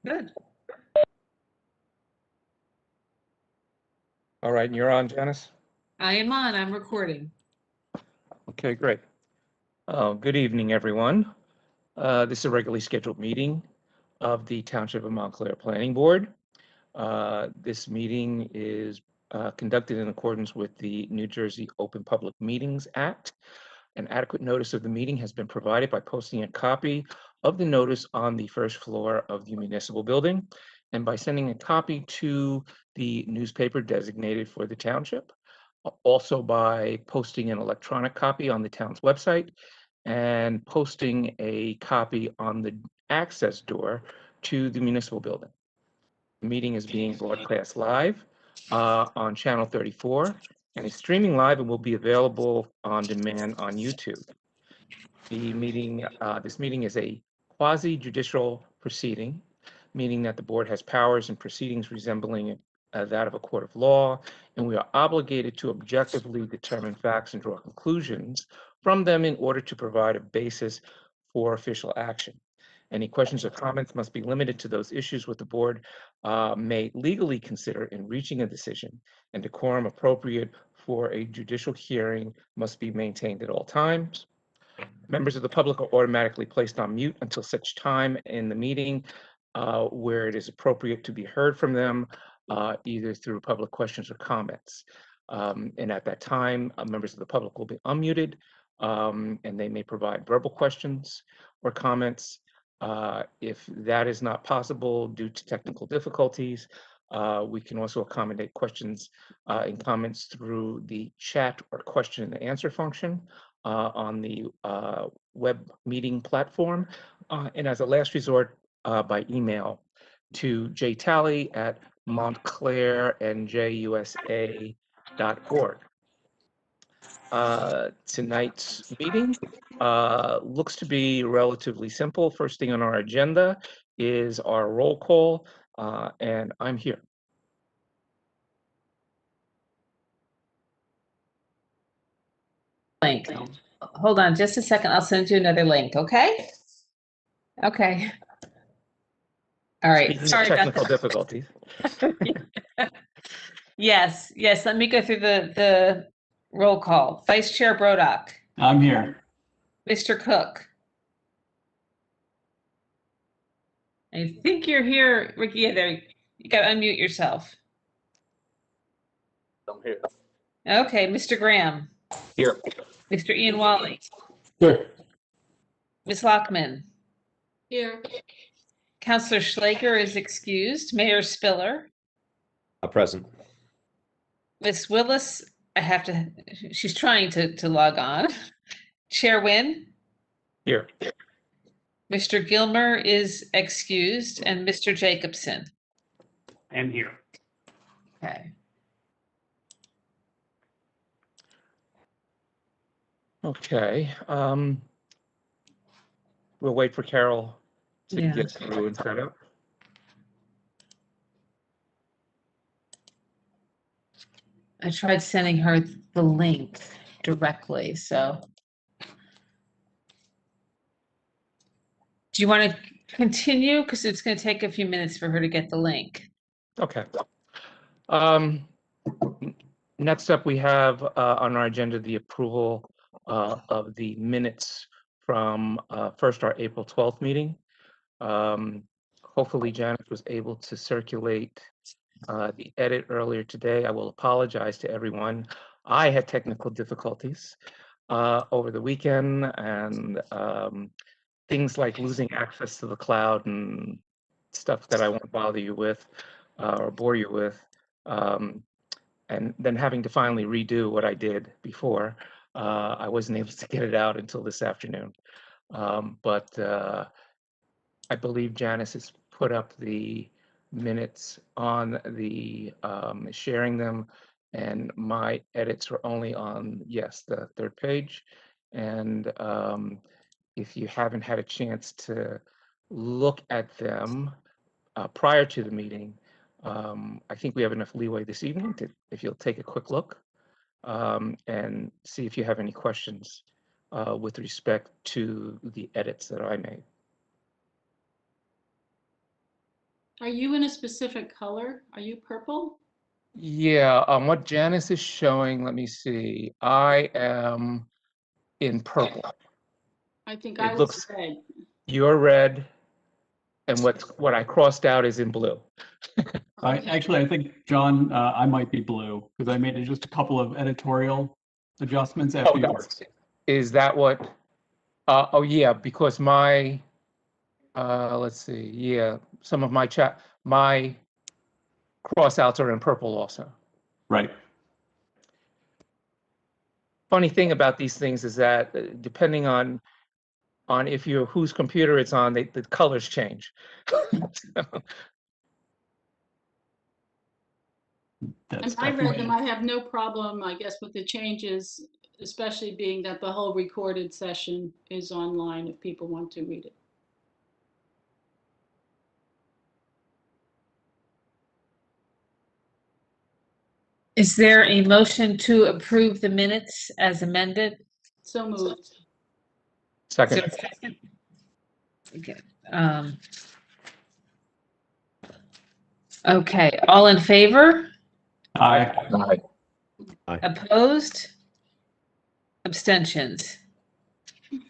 Good. All right, and you're on, Janice? I am on. I'm recording. Okay, great. Good evening, everyone. This is a regularly scheduled meeting of the Township of Montclair Planning Board. This meeting is conducted in accordance with the New Jersey Open Public Meetings Act. An adequate notice of the meeting has been provided by posting a copy of the notice on the first floor of the municipal building and by sending a copy to the newspaper designated for the township. Also by posting an electronic copy on the town's website and posting a copy on the access door to the municipal building. The meeting is being broadcast live on channel 34 and is streaming live and will be available on demand on YouTube. This meeting is a quasi-judicial proceeding, meaning that the board has powers and proceedings resembling that of a court of law, and we are obligated to objectively determine facts and draw conclusions from them in order to provide a basis for official action. Any questions or comments must be limited to those issues what the board may legally consider in reaching a decision, and decorum appropriate for a judicial hearing must be maintained at all times. Members of the public are automatically placed on mute until such time in the meeting where it is appropriate to be heard from them, either through public questions or comments. And at that time, members of the public will be unmuted and they may provide verbal questions or comments. If that is not possible due to technical difficulties, we can also accommodate questions and comments through the chat or question and answer function on the web meeting platform. And as a last resort, by email to jtally@montclairnjusa.org. Tonight's meeting looks to be relatively simple. First thing on our agenda is our roll call, and I'm here. Link. Hold on just a second. I'll send you another link, okay? Okay. All right. Speaking of Sorry about technical that. difficulties. Yes. Let me go through the roll call. Vice Chair Brodock. I'm here. Mr. Cook. I think you're here, Ricky. Yeah, there. You got to unmute yourself. I'm here. Okay, Mr. Graham. Here. Mr. Ian Wally. Here. Ms. Lockman. Here. Councillor Schlager is excused. Mayor Spiller. Present. Ms. Willis, she's trying to log on. Chair Nguyen. Here. Mr. Gilmer is excused, and Mr. Jacobson. I'm here. Okay. Okay. We'll wait for Carol to Yeah. get through and set up. I tried sending her the link directly, so. Do you want to continue? Because it's going to take a few minutes for her to get the link. Okay. Next up, we have on our agenda the approval of the minutes from first our April 12th meeting. Hopefully Janet was able to circulate the edit earlier today. I will apologize to everyone. I had technical difficulties over the weekend, and things like losing access to the cloud and stuff that I won't bother you with or bore you with. And then having to finally redo what I did before, I wasn't able to get it out until this afternoon. But I believe Janice has put up the minutes on the sharing them, and my edits were only on, yes, the third page. And if you haven't had a chance to look at them prior to the meeting, I think we have enough leeway this evening to, if you'll take a quick look and see if you have any questions with respect to the edits that I made. Are you in a specific color? Are you purple? Yeah, what Janice is showing, let me see. I am in purple. I think It I was looks- red. You're red, and what I crossed out is in blue. I think, John, I might be blue because I made just a couple of editorial adjustments after yours. Is that what? Oh yeah, because my, let's see, yeah, some of my crossouts are in purple also. Right. Funny thing about these things is that depending on if you're whose computer it's on, the colors change. That's And I read them. definitely, I have no problem, I guess, with the changes, especially being that the whole recorded session is online if people want to read it. Is there a motion to approve the minutes as amended? So moved. Is there Second, a second? Okay. Okay, all in favor? I, Opposed? Abstentions?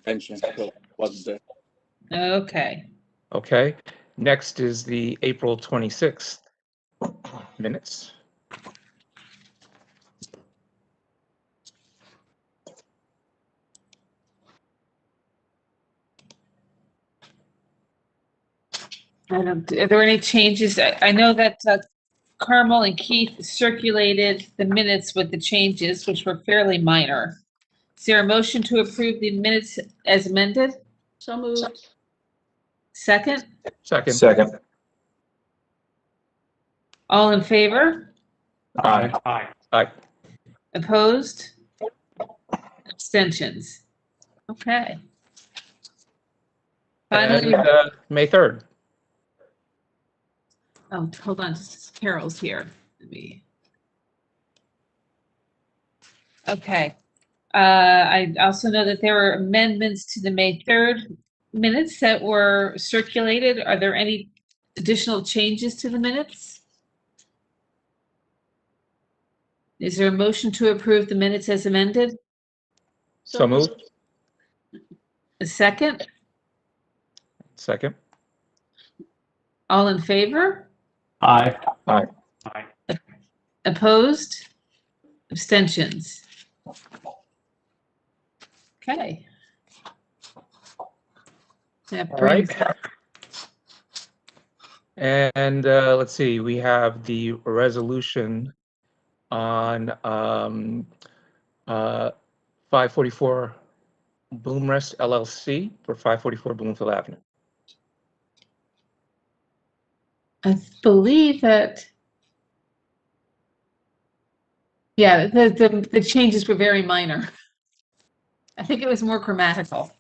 Pension wasn't there. Okay. okay. Next is the April 26th minutes. Are there any changes? I know that Carmel and Keith circulated the minutes with the changes, which were fairly minor. Is there a motion to approve the minutes as amended? So moved. Second? Second, All in favor? Aye. Opposed? Abstentions? Okay. Finally, and May 3rd. oh, hold on, Carol's here. Let me. Okay. I also know that there were amendments to the May 3rd minutes that were circulated. Are there any additional changes to the minutes? Is there a motion to approve the minutes as amended? So moved. A second? Second, All in favor? Aye. Opposed? Abstentions? Okay. That all right. brings, And let's see, we have the resolution on 544 Bloomrest LLC for 544 Bloomfield Avenue. I believe that, yeah, the changes were very minor. I think it was more grammatical.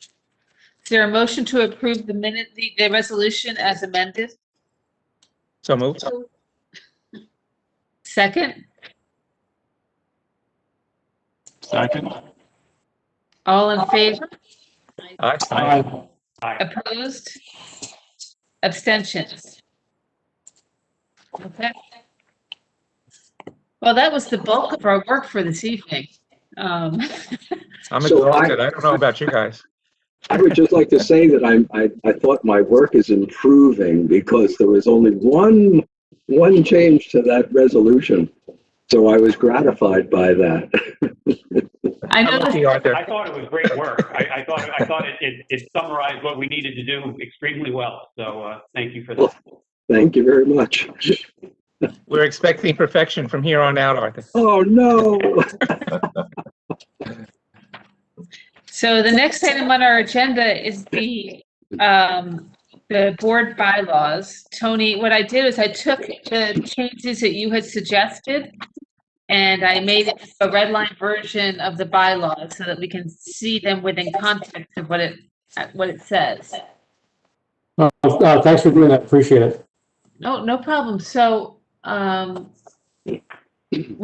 Is there a motion to approve the resolution as amended? So moved. Second? Second. All in favor? Aye. Opposed? Abstentions? Okay. Well, that was the bulk of our work for this evening. I'm So exhausted. I don't know about you guys. I would just like to say that I thought my work is improving because there was only one change to that resolution. So I was gratified by that. I know Lucky, that, Arthur. I thought it was great work. I thought it summarized what we needed to do extremely well. So thank you for that. Thank you very much. We're expecting perfection from here on out, Arthur. Oh, no. so the next item on our agenda is the board bylaws. Tony, what I did is I took the changes that you had suggested and I made it a red line version of the bylaws so that we can see them within context of what it says. Thanks for doing that. Appreciate it. Oh, no problem. So, what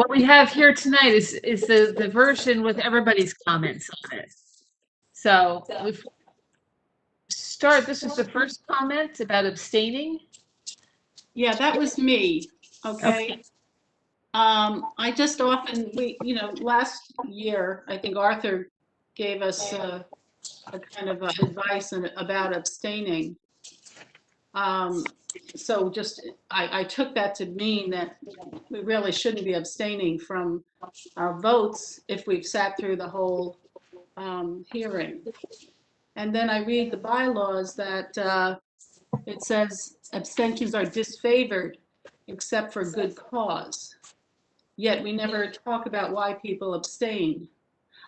we have here tonight is the version with everybody's comments on it. So this is the first comment about abstaining. Yeah, that was me, okay? I just often, last year, I think Arthur gave us a kind of advice about abstaining. So I took that to mean that we really shouldn't be abstaining from our votes if we've sat through the whole hearing. And then I read the bylaws that it says abstentions are disfavored except for good cause. Yet we never talk about why people abstain.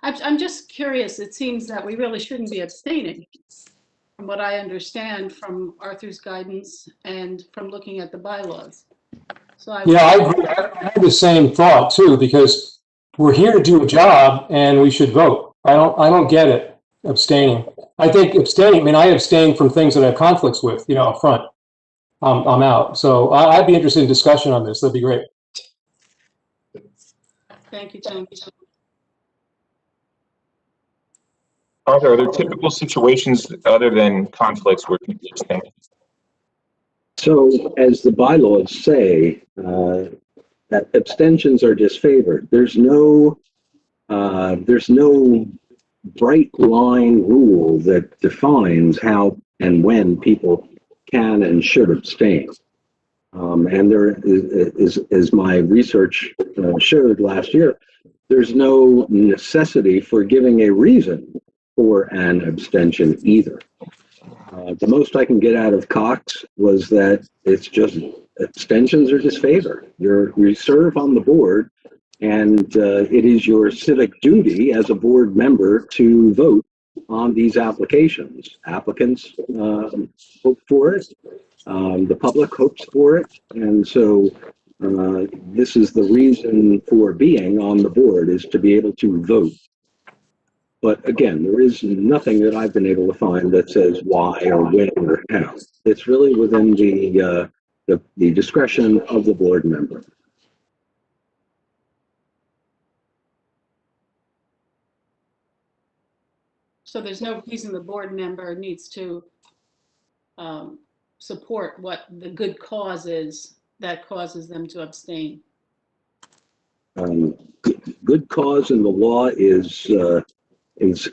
I'm just curious. It seems that we really shouldn't be abstaining, from what I understand from Arthur's guidance and from looking at the bylaws. So I had the same thought too, because we're here to do a job and we should vote. I don't get it, abstaining. I think abstaining, I mean, I abstain from things that I have conflicts with, up front. I'm out. So I'd be interested in discussion on this. That'd be great. Thank you, Tom. Are there typical situations other than conflicts where people abstain? So as the bylaws say, that abstentions are disfavored. There's no bright line rule that defines how and when people can and should abstain. And there is, as my research showed last year, there's no necessity for giving a reason for an abstention either. The most I can get out of Cox was that it's just abstentions are disfavored. You serve on the board, and it is your civic duty as a board member to vote on these applications. Applicants hope for it. The public hopes for it. And so this is the reason for being on the board, is to be able to vote. But again, there is nothing that I've been able to find that says why or when or how. It's really within the discretion of the board member. So there's no reason the board member needs to support what the good cause is that causes them to abstain. Good cause in the law is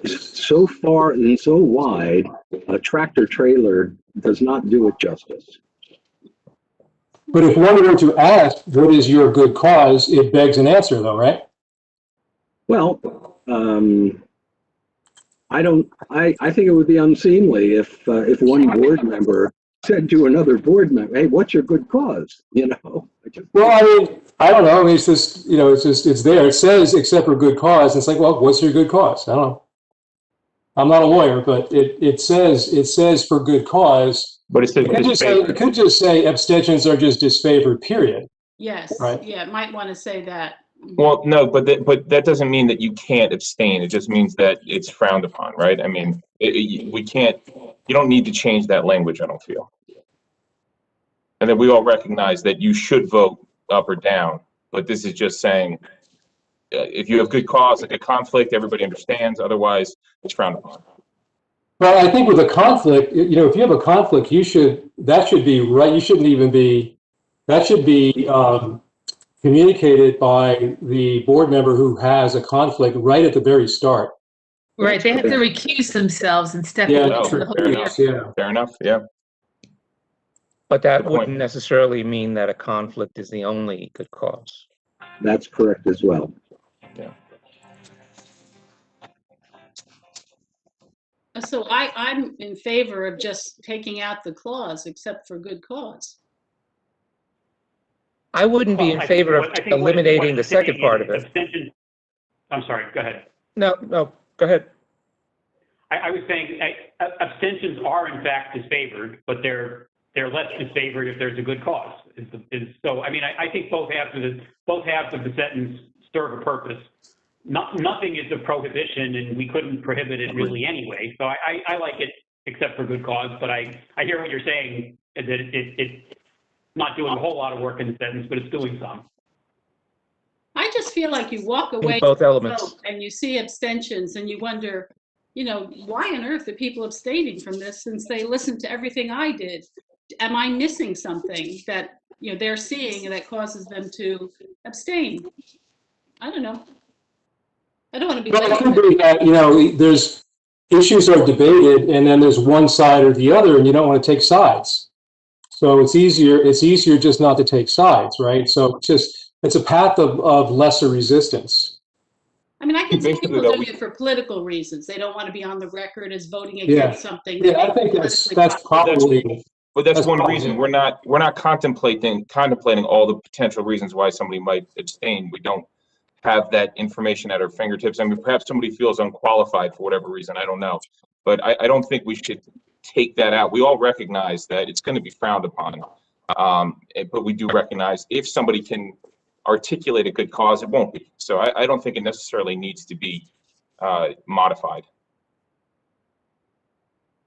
so far and so wide, a tractor trailer does not do it justice. But if one were to ask, what is your good cause, it begs an answer though, right? Well, I think it would be unseemly if one board member said to another board member, "Hey, what's your good cause?" Well, I mean, I don't know. I mean, it's just, it's there. It says, except for good cause. It's like, well, what's your good cause? I don't know. I'm not a lawyer, but it says for good cause. But it could just say abstentions are just disfavored, period. Yes. Right. Yeah, might want to say that. Well, no, but that doesn't mean that you can't abstain. It just means that it's frowned upon, right? I mean, we can't. You don't need to change that language, I don't feel. And then we all recognize that you should vote up or down, but this is just saying if you have good cause, like a conflict, everybody understands. Otherwise, it's frowned upon. Well, I think with a conflict, if you have a conflict, that should be right. You shouldn't even be. That should be communicated by the board member who has a conflict right at the very start. Right, they have to recuse themselves and step Yeah, away no, from the whole fair hearing. enough. Yeah. Fair enough. Yeah. But that Good point. wouldn't necessarily mean that a conflict is the only good cause. That's correct as well. Yeah. So I'm in favor of just taking out the clause, except for good cause. I wouldn't be in favor of eliminating the second part of it. Abstention. I'm sorry, go ahead. No, go ahead. I was saying abstentions are in fact disfavored, but they're less disfavored if there's a good cause. So I mean, I think both halves of the sentence serve a purpose. Nothing is a prohibition, and we couldn't prohibit it really anyway. So I like it except for good cause, but I hear what you're saying, that it's not doing a whole lot of work in the sentence, but it's doing some. I just feel like you walk away Both elements. and you see abstentions and you wonder, why on earth are people abstaining from this since they listened to everything I did? Am I missing something that they're seeing that causes them to abstain. I don't know. I don't want to be. Well, it could be that, there's issues are debated and then there's one side or the other and you don't want to take sides. So it's easier just not to take sides, right? So it's a path of lesser resistance. I mean, I can see Basically, people though, doing it for political reasons. They don't want to be on the record as voting Yeah. against something. Yeah, I think that's probably, But that's That's one probably reason. it. We're not contemplating all the potential reasons why somebody might abstain. We don't have that information at our fingertips. I mean, perhaps somebody feels unqualified for whatever reason. I don't know. But I don't think we should take that out. We all recognize that it's going to be frowned upon. But we do recognize if somebody can articulate a good cause, it won't be. So I don't think it necessarily needs to be modified.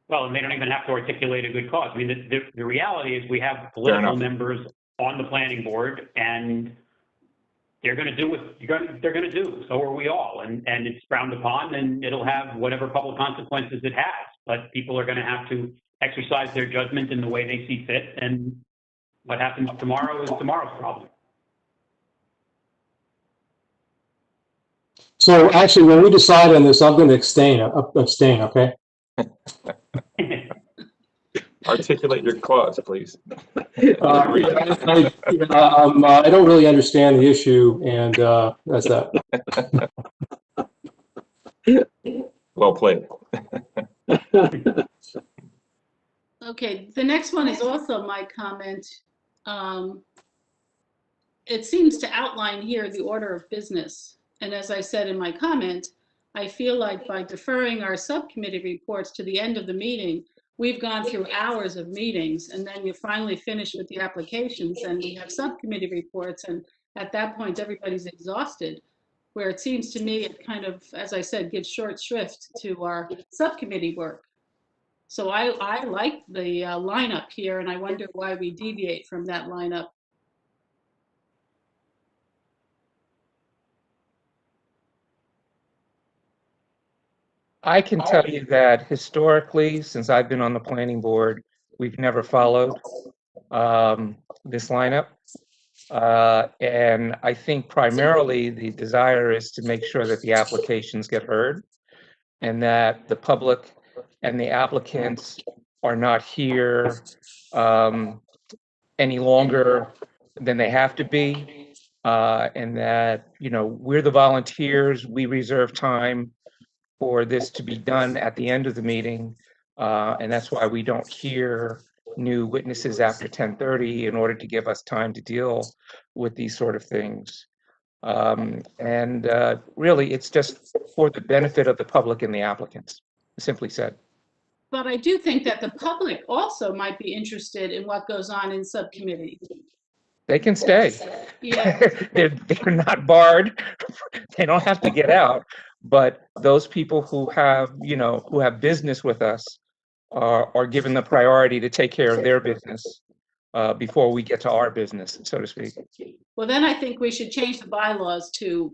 Well, and they don't even have to articulate a good cause. I mean, the reality is we have political members on the planning board, and they're going to do what they're going to do. So are we all, and it's frowned upon, and it'll have whatever public consequences it has. But people are going to have to exercise their judgment in the way they see fit, and what happens tomorrow is tomorrow's problem. so actually when we decide on this, I'm going to abstain, okay? Articulate your cause, please. I don't really understand the issue, and that's that. Well played. Okay, the next one is also my comment. It seems to outline here the order of business. And as I said in my comment, I feel like by deferring our subcommittee reports to the end of the meeting, we've gone through hours of meetings, and then you finally finish with the applications and we have subcommittee reports, and at that point everybody's exhausted, where it seems to me it kind of, as I said, gives short shrift to our subcommittee work. So I like the lineup here, and I wonder why we deviate from that lineup. I can tell you that historically, since I've been on the planning board, we've never followed this lineup. And I think primarily the desire is to make sure that the applications get heard and that the public and the applicants are not here any longer than they have to be. And that, we're the volunteers, we reserve time for this to be done at the end of the meeting. And that's why we don't hear new witnesses after 10:30 in order to give us time to deal with these sort of things. And really, it's just for the benefit of the public and the applicants, simply said. But I do think that the public also might be interested in what goes on in subcommittee. They can stay. Yeah. They're not barred. They don't have to get out. But those people who have business with us are given the priority to take care of their business before we get to our business, so to speak. Well, then I think we should change the bylaws to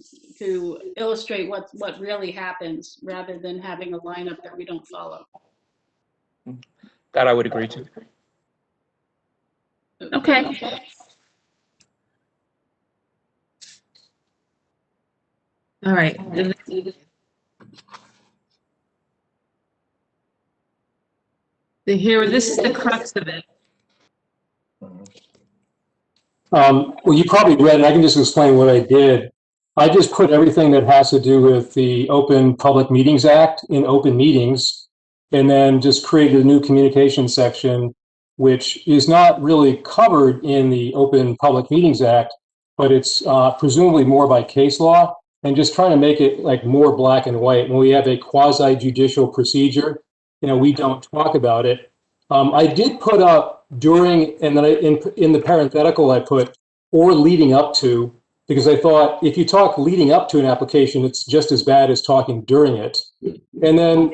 illustrate what really happens, rather than having a lineup that we don't follow. That I would agree to. Okay. All right. This is the crux of it. Well, you probably read it. I can just explain what I did. I just put everything that has to do with the Open Public Meetings Act in open meetings, and then just created a new communication section, which is not really covered in the Open Public Meetings Act, but it's presumably more by case law, and just trying to make it like more black and white. When we have a quasi-judicial procedure, we don't talk about it. I did put up during, and then in the parenthetical I put or leading up to, because I thought if you talk leading up to an application, it's just as bad as talking during it. And then,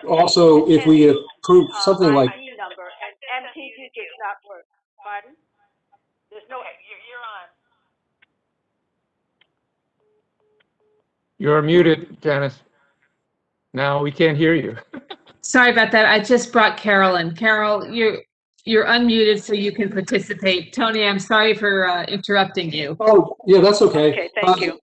also if we approve something like. ID number and MTG does not work. Pardon? There's no. You're on. You're muted, Janice. Now we can't hear you. Sorry about that. I just brought Carol in. Carol, you're unmuted so you can participate. Tony, I'm sorry for interrupting you. Oh, yeah, that's okay. Okay, thank you.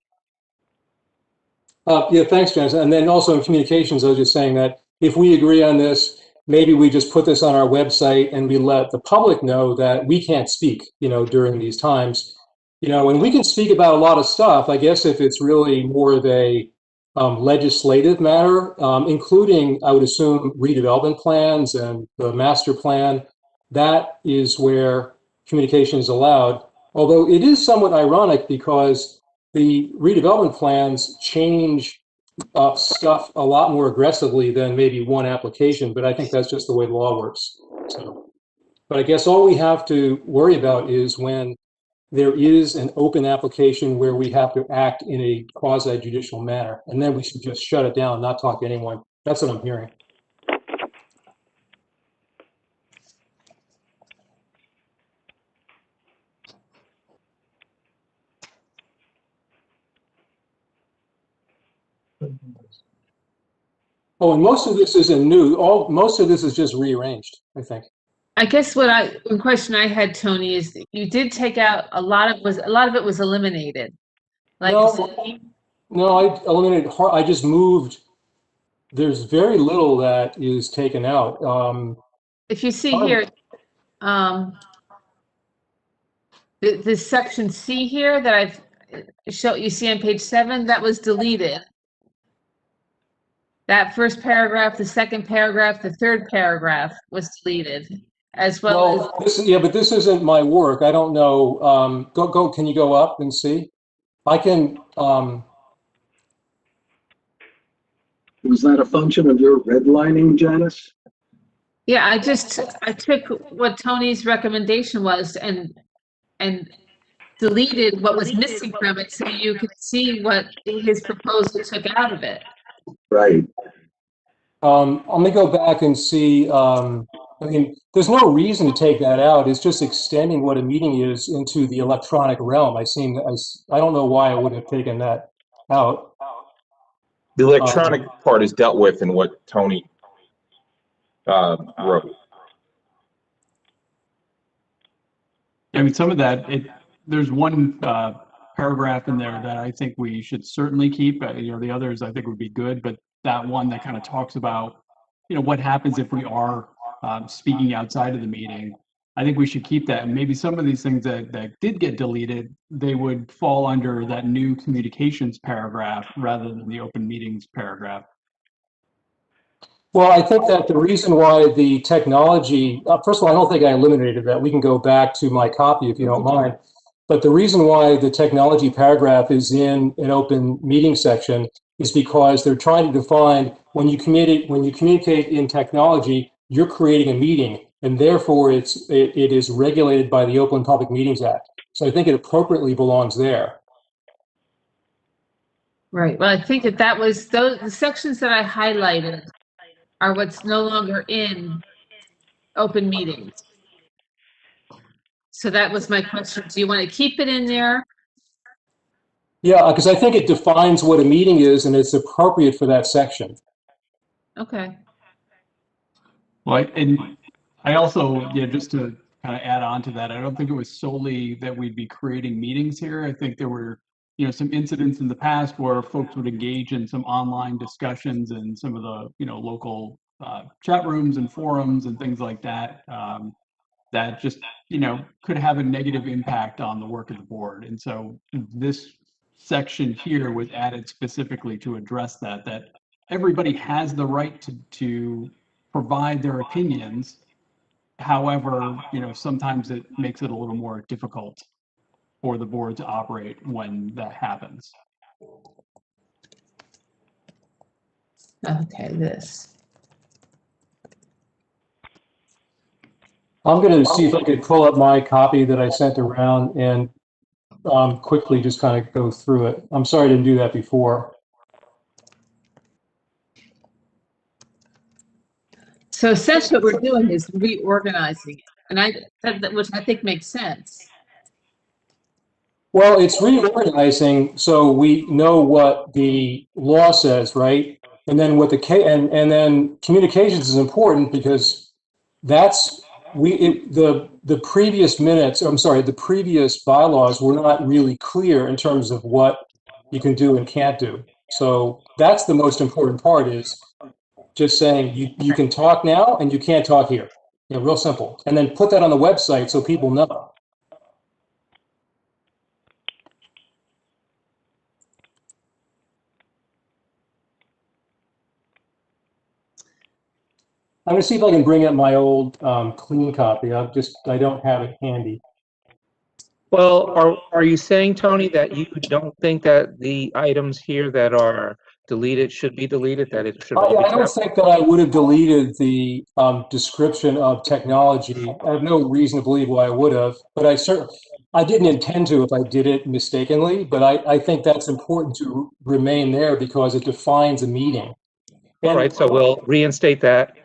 Yeah, thanks, Janice. And then also in communications, I was just saying that if we agree on this, maybe we just put this on our website and we let the public know that we can't speak, during these times. And we can speak about a lot of stuff. I guess if it's really more of a legislative matter, including, I would assume, redevelopment plans and the master plan, that is where communication is allowed. Although it is somewhat ironic because the redevelopment plans change stuff a lot more aggressively than maybe one application, but I think that's just the way the law works. So, but I guess all we have to worry about is when there is an open application where we have to act in a quasi-judicial manner, and then we should just shut it down and not talk to anyone. That's what I'm hearing. Oh, and most of this isn't new. Most of this is just rearranged, I think. I guess one question I had, Tony, is that you did take out a lot of it was eliminated. Like No, I eliminated. I just moved. There's very little that is taken out. if you see here, this section C here that I've shown you see on page 7, that was deleted. That first paragraph, the second paragraph, the third paragraph was deleted, as well as. But this isn't my work. I don't know. Go. Can you go up and see? I can. Was that a function of your redlining, Janice? Yeah, I took what Tony's recommendation was and deleted what was missing from it, so you could see what his proposal took out of it. Right. Let me go back and see. I mean, there's no reason to take that out. It's just extending what a meeting is into the electronic realm. I don't know why I would have taken that out. The electronic part is dealt with in what Tony wrote. I mean, some of that, there's one paragraph in there that I think we should certainly keep. The others I think would be good, but that one that kind of talks about, what happens if we are speaking outside of the meeting. I think we should keep that. And maybe some of these things that did get deleted, they would fall under that new communications paragraph rather than the open meetings paragraph. Well, I think that the reason why the technology, first of all, I don't think I eliminated that. We can go back to my copy if you don't mind. But the reason why the technology paragraph is in an open meeting section is because they're trying to define when you communicate in technology, you're creating a meeting, and therefore it is regulated by the Open Public Meetings Act. So I think it appropriately belongs there. Right. Well, I think that was the sections that I highlighted are what's no longer in open meetings. So that was my question. Do you want to keep it in there? Yeah, because I think it defines what a meeting is, and it's appropriate for that section. Okay. Well, and I also, just to kind of add on to that, I don't think it was solely that we'd be creating meetings here. I think there were, some incidents in the past where folks would engage in some online discussions and some of the, local chat rooms and forums and things like that, that just, could have a negative impact on the work of the board. And so this section here was added specifically to address that everybody has the right to provide their opinions. However, sometimes it makes it a little more difficult for the board to operate when that happens. Okay, this. I'm going to see if I could pull up my copy that I sent around and quickly just kind of go through it. I'm sorry I didn't do that before. So essentially what we're doing is reorganizing it, and which I think makes sense. Well, it's reorganizing so we know what the law says, right? And then what and then communications is important because that's the previous minutes, I'm sorry, the previous bylaws were not really clear in terms of what you can do and can't do. So that's the most important part, is just saying you can talk now and you can't talk here. You know, real simple. And then put that on the website so people know. I'm gonna see if I can bring up my old clean copy. I don't have it handy. Well, are you saying, Tony, that you don't think that the items here that are deleted should be deleted, that it should all be I don't kept? think that I would have deleted the description of technology. I have no reason to believe why I would have, but I didn't intend to if I did it mistakenly, but I think that's important to remain there because it defines a meeting. All right, so we'll reinstate that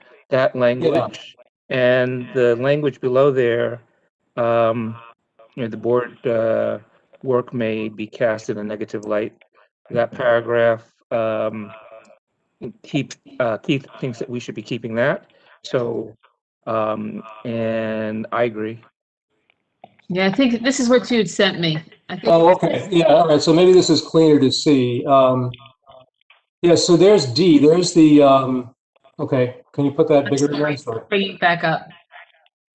language. And the language below there, you know, the board work may be cast in a negative light. That paragraph, Keith thinks that we should be keeping that. So, and I agree. Yeah, I think this is what you had sent me. I think. Oh, okay. Yeah, all right. So maybe this is cleaner to see. Yeah, so there's D. There's the, okay, can you put that bigger again? Sorry. Bring it back up.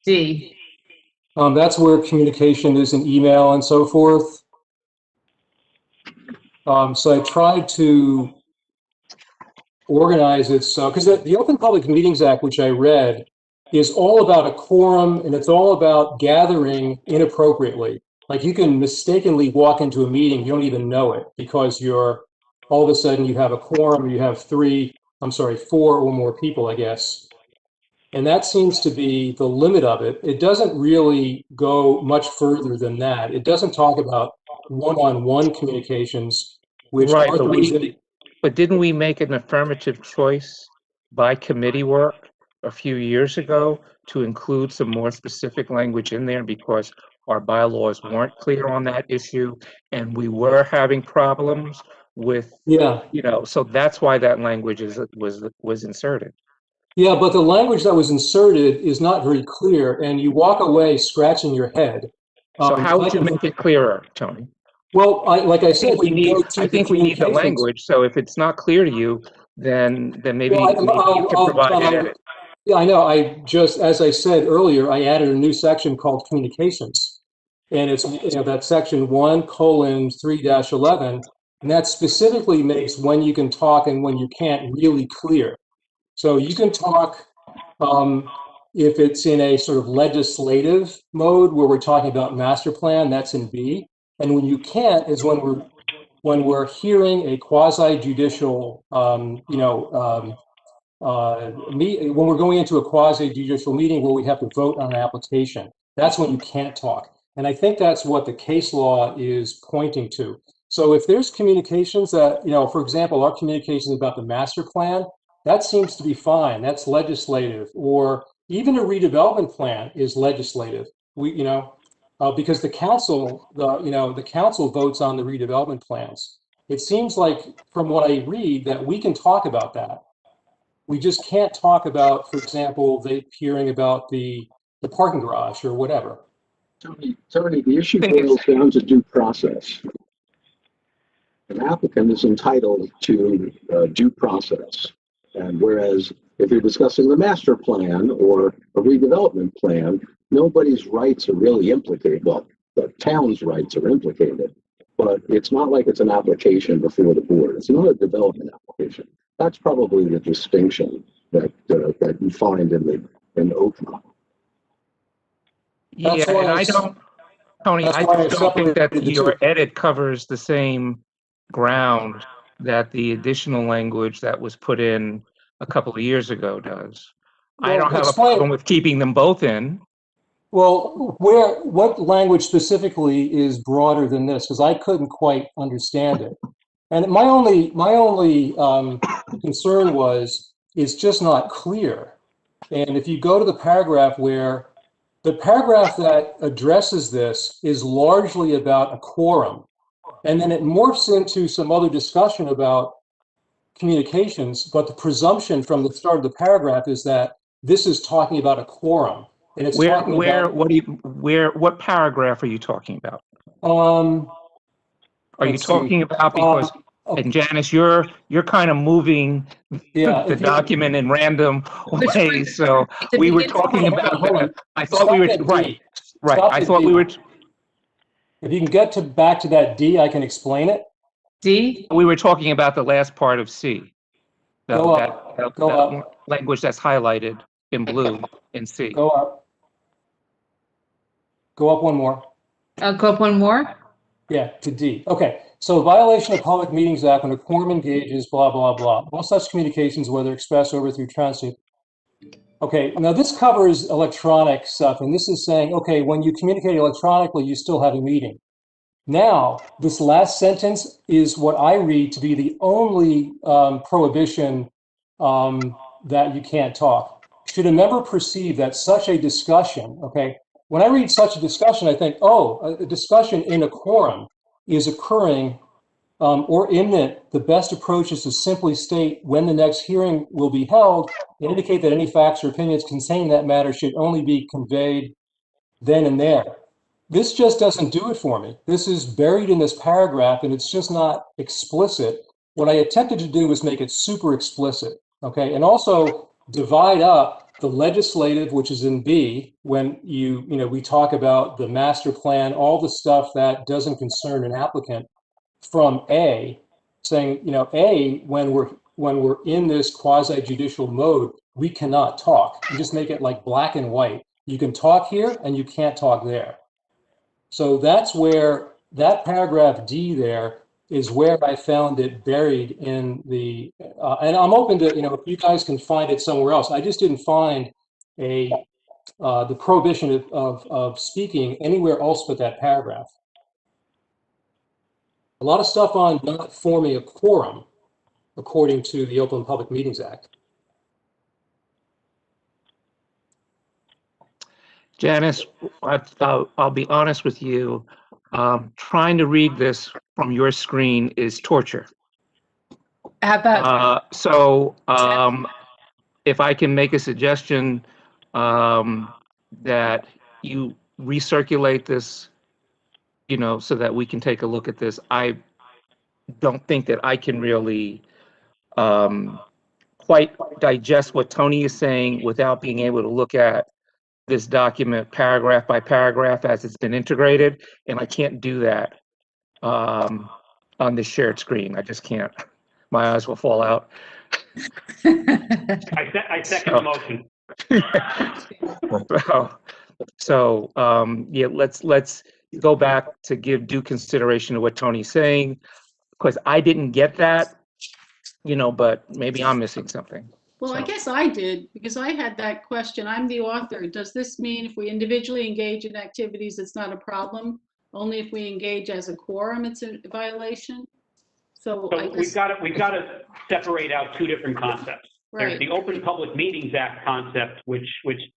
D. That's where communication is in email and so forth. So I tried to organize it so, because the Open Public Meetings Act, which I read, is all about a quorum and it's all about gathering inappropriately. Like you can mistakenly walk into a meeting, you don't even know it because all of a sudden you have a quorum, you have 4 or more people, I guess. And that seems to be the limit of it. It doesn't really go much further than that. It doesn't talk about one-on-one communications, which Right, are but didn't we make an affirmative choice by committee work a few years ago to include some more specific language in there because our bylaws weren't clear on that issue and we were having problems with, yeah. you know, so that's why that language was inserted. Yeah, but the language that was inserted is not very clear, and you walk away scratching your head. So how would you make it clearer, Tony? Well, like I said, I think we need the language. So if it's not clear to you, then maybe you can provide an edit. Yeah, I know. As I said earlier, I added a new section called communications, and it's that section 1:3-11, and that specifically makes when you can talk and when you can't really clear. So you can talk if it's in a sort of legislative mode where we're talking about master plan, that's in B. And when you can't is when we're hearing a quasi-judicial, when we're going into a quasi-judicial meeting where we have to vote on an application. That's when you can't talk. And I think that's what the case law is pointing to. So if there's communications that, for example, our communications about the master plan, that seems to be fine. That's legislative, or even a redevelopment plan is legislative. Because the council, the council votes on the redevelopment plans. It seems like, from what I read, that we can talk about that. We just can't talk about, for example, hearing about the parking garage or whatever. Tony, the issue boils down to due process. An applicant is entitled to due process. And whereas if you're discussing the master plan or a redevelopment plan, nobody's rights are really implicated. Well, the town's rights are implicated, but it's not like it's an application before the board. It's not a development application. That's probably the distinction that you find in the OPMA. Yeah, and I don't, Tony, I just don't think that your edit covers the same ground that the additional language that was put in a couple of years ago does. I don't have a problem with keeping them both in. Well, what language specifically is broader than this? Because I couldn't quite understand it. And my only concern was it's just not clear. And if you go to the paragraph that addresses this is largely about a quorum. And then it morphs into some other discussion about communications, but the presumption from the start of the paragraph is that this is talking about a quorum. And it's Where, talking where, about, what do you, where, what paragraph are you talking about? Are you let's see. talking about, because, Okay. and Janice, you're kind of moving Yeah, the if you- document in random Which ways, so The we were beginning- talking Hold on, about, hold on. I thought we were, Stop at D. right, Stop I at thought D. we were, If you can get to back to that D, I can explain it. D? we were talking about the last part of C. Go up, go up. Language that's highlighted in blue in C. Go up. Go up one more. I'll go up one more. Yeah, to D. Okay, so violation of Public Meetings Act when a quorum engages, blah, blah, blah. All such communications, whether expressed or through transit. Okay, now this covers electronic stuff, and this is saying, okay, when you communicate electronically, you still have a meeting. Now, this last sentence is what I read to be the only prohibition that you can't talk. Should a member perceive that such a discussion, okay, when I read such a discussion, I think, oh, a discussion in a quorum is occurring or imminent, the best approach is to simply state when the next hearing will be held and indicate that any facts or opinions containing that matter should only be conveyed then and there. This just doesn't do it for me. This is buried in this paragraph and it's just not explicit. What I attempted to do was make it super explicit, okay? And also divide up the legislative, which is in B, when we talk about the master plan, all the stuff that doesn't concern an applicant, from A, saying, A, when we're in this quasi-judicial mode, we cannot talk. And just make it like black and white. You can talk here and you can't talk there. So that's where that paragraph D there is where I found it buried in the, and I'm open to, if you guys can find it somewhere else. I just didn't find the prohibition of speaking anywhere else but that paragraph. A lot of stuff on not forming a quorum, according to the Open Public Meetings Act. Janice, I'll be honest with you. Trying to read this from your screen is torture. How about, If I can make a suggestion, that you recirculate this, so that we can take a look at this. I don't think that I can really quite digest what Tony is saying without being able to look at this document paragraph by paragraph as it's been integrated, and I can't do that on this shared screen. I just can't. My eyes will fall out. I second the motion. Yeah, let's go back to give due consideration to what Tony's saying, because I didn't get that, but maybe I'm missing something. Well, I guess I did, because I had that question. I'm the author. Does this mean if we individually engage in activities, it's not a problem? Only if we engage as a quorum, it's a violation? So we've got to separate out two different concepts. Right. There's the Open Public Meetings Act concept, which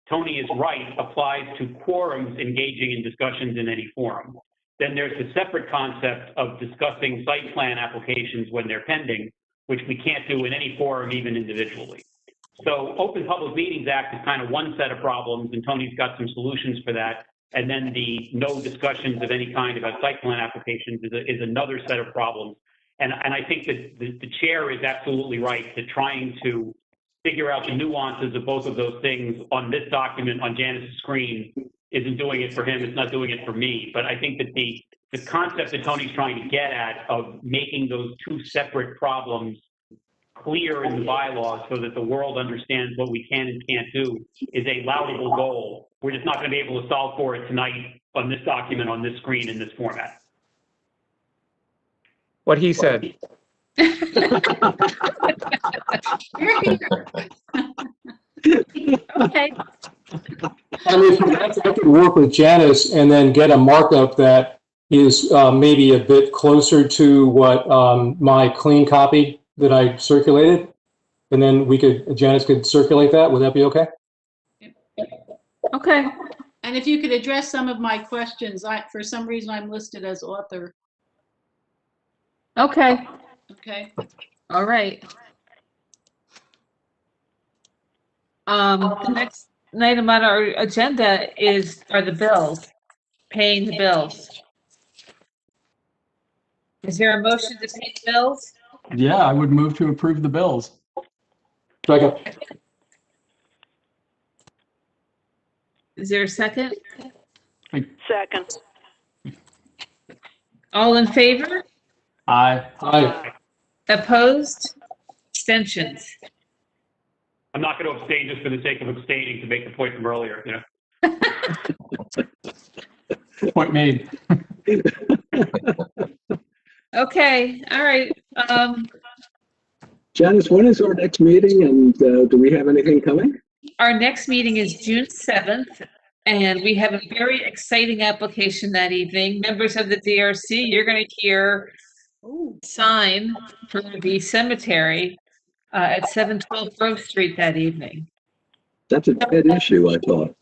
Tony is right, applies to quorums engaging in discussions in any forum. Then there's the separate concept of discussing site plan applications when they're pending, which we can't do in any forum, even individually. So Open Public Meetings Act is kind of one set of problems, and Tony's got some solutions for that. And then the no discussions of any kind about site plan applications is another set of problems. And I think that the chair is absolutely right that trying to figure out the nuances of both of those things on this document on Janice's screen isn't doing it for him. It's not doing it for me. But I think that the concept that Tony's trying to get at of making those two separate problems clear in the bylaws so that the world understands what we can and can't do is a laudable goal. We're just not going to be able to solve for it tonight on this document, on this screen, in this format. What he said. okay. I mean, I could work with Janice and then get a markup that is maybe a bit closer to what my clean copy that I circulated, and then Janice could circulate that. Would that be okay? Okay. And if you could address some of my questions, for some reason I'm listed as author. Okay. Okay. All right. The item on our agenda are the bills, paying the bills. Is there a motion to pay the bills? Yeah, I would move to approve the bills. Second. Is there a second? Second. All in favor? Aye. Aye. Opposed? Abstentions? I'm not going to abstain just for the sake of abstaining to make the point from earlier, you know. Point made. Okay, all right. Janice, when is our next meeting, and do we have anything coming? Our next meeting is June 7th, and we have a very exciting application that evening. Members of the DRC, you're going to hear sign for the cemetery at 712 Grove Street that evening. That's a dead issue, I thought.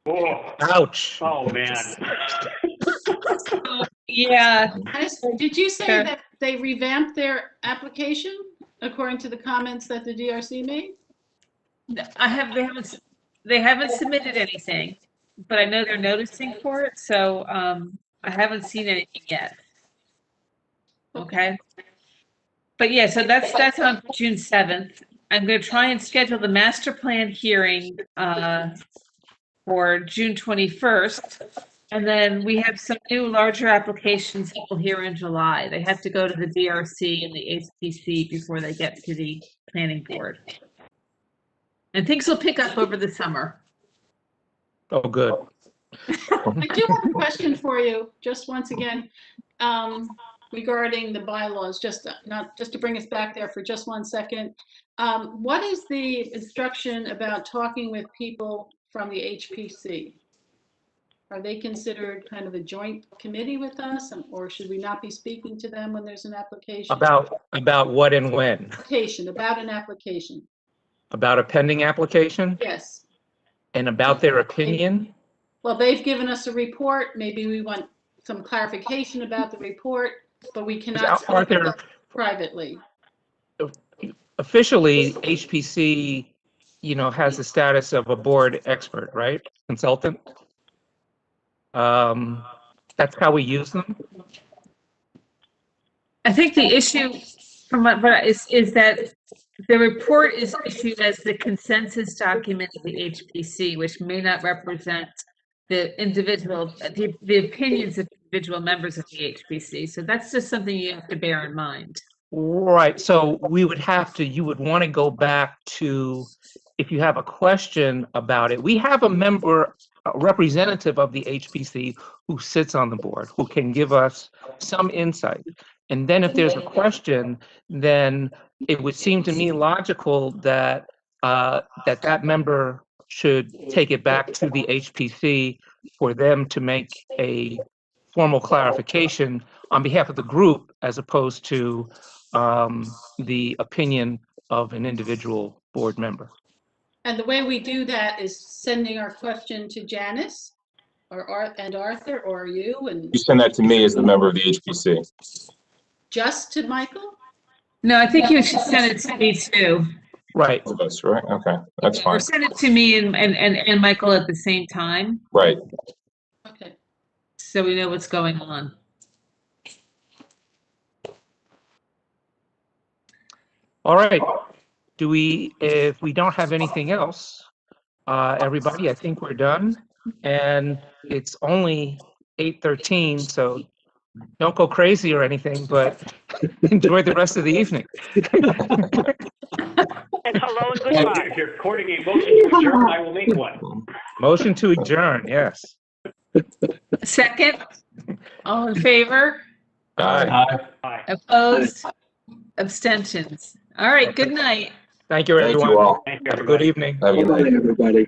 Oh, Ouch. oh, man. Yeah, Did you say Sure. that they revamped their application according to the comments that the DRC made? they haven't submitted anything, but I know they're noticing for it, so I haven't seen anything yet. Okay. But yeah, so that's on June 7th. I'm going to try and schedule the master plan hearing for June 21st. And then we have some new larger applications that we'll hear in July. They have to go to the DRC and the HPC before they get to the planning board. And things will pick up over the summer. Oh, good. I do have a question for you, just once again, regarding the bylaws, just to bring us back there for just 1 second. What is the instruction about talking with people from the HPC? Are they considered kind of a joint committee with us, or should we not be speaking to them when there's an application? About what and when? About an application. About a pending application Yes. and about their opinion? Well, they've given us a report. Maybe we want some clarification about the report, but we cannot speak to them privately. Officially, HPC, has the status of a board expert, right? Consultant. That's how we use them. I think the issue from what is that the report is issued as the consensus document of the HPC, which may not represent the opinions of individual members of the HPC. So that's just something you have to bear in mind. Right. So you would want to go back to, if you have a question about it. We have a representative of the HPC who sits on the board, who can give us some insight. And then if there's a question, then it would seem to me logical that that member should take it back to the HPC for them to make a formal clarification on behalf of the group, as opposed to the opinion of an individual board member. And the way we do that is sending our question to Janice and Arthur or you, and You send that to me as the member of the HPC. just to Michael? No, I think you should send it to me too. Right. Both of us, right? Okay, that's Or fine. send it to me and Michael at the same time, Right. Okay. so we know what's going on. All right. If we don't have anything else, everybody, I think we're done. And it's only 8:13, so don't go crazy or anything, but enjoy the rest of the evening. And hello and goodbye. If you're courting a motion to adjourn, I will make one. Motion to adjourn, yes. Second, all in favor? Aye. Aye. Opposed? Abstentions? All right, good night. Thank you, Thank everyone. you all. Thank you, Have a good everybody. evening. Have a good Good night. night, everybody.